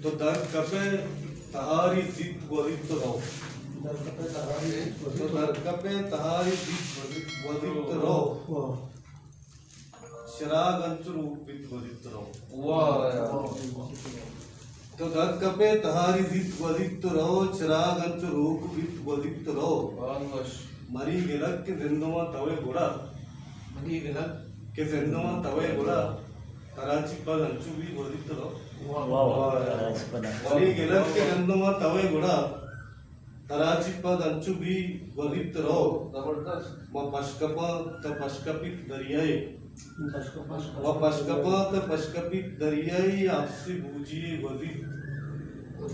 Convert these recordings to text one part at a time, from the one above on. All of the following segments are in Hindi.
तो दर कपे तहारी जित वरित रहो। दर कपे तहारी जित वरित रहो। शराग अंचुर वित वरित रहो। तो दर कपे तहारी जित वरित रहो। शराग अंचुर वित वरित रहो। मरी गिलक के जिंदों तवे घोड़ा। मरी गिलक के जिंदों तवे घोड़ा। कराची पर अंचु भी वरित रहो। मरी गिलक के जिंदों तवे घोड़ा। कराची पर अंचु भी वरित रहो। म पशकपा त पशकपित दरियाए। म पशकपा त पशकपित दरियाए आपसे बूझिए वरित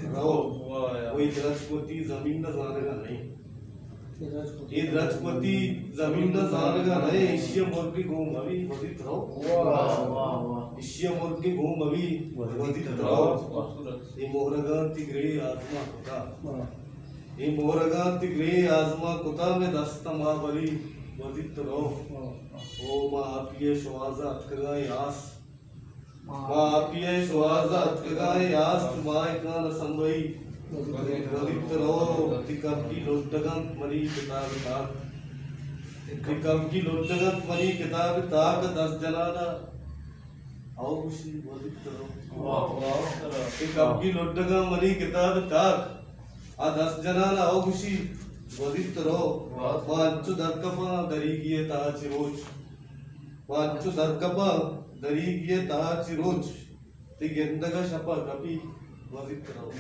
रहो। वही राजकोटी जमीन न जानेगा नहीं। ये राजकोटी जमीन न जानेगा नहीं। इशिया मोर की घूम अभी वरित रहो। इशिया मोर की घूम अभी वरित रहो। ये मोहरगा तिग्रे आजमा कुता। ये मोहरगा तिग्रे आजमा कुता में दस्ता माबली वरित रहो। ओ माँ आपिये शुआज़ा अतकगा यास। माँ आपिये शुआज़ा अतकगा यास। तुम्हारे कान संभई वरित रहो। तिकब की लोटगंत मरी किताब ताक। तिकब की लोटगंत मरी किताब ताक। 10 जनाना आओ खुशी वरित रहो। तिकब की लोटगा मरी किताब ताक। आ 10 जनाना आओ खुशी वरित रहो। वांचु दरकपा दरीगिये ताची रोज। वांचु दरकपा दरीगिये ताची रोज। ती गेंदगा शपा कपी वरित रहो।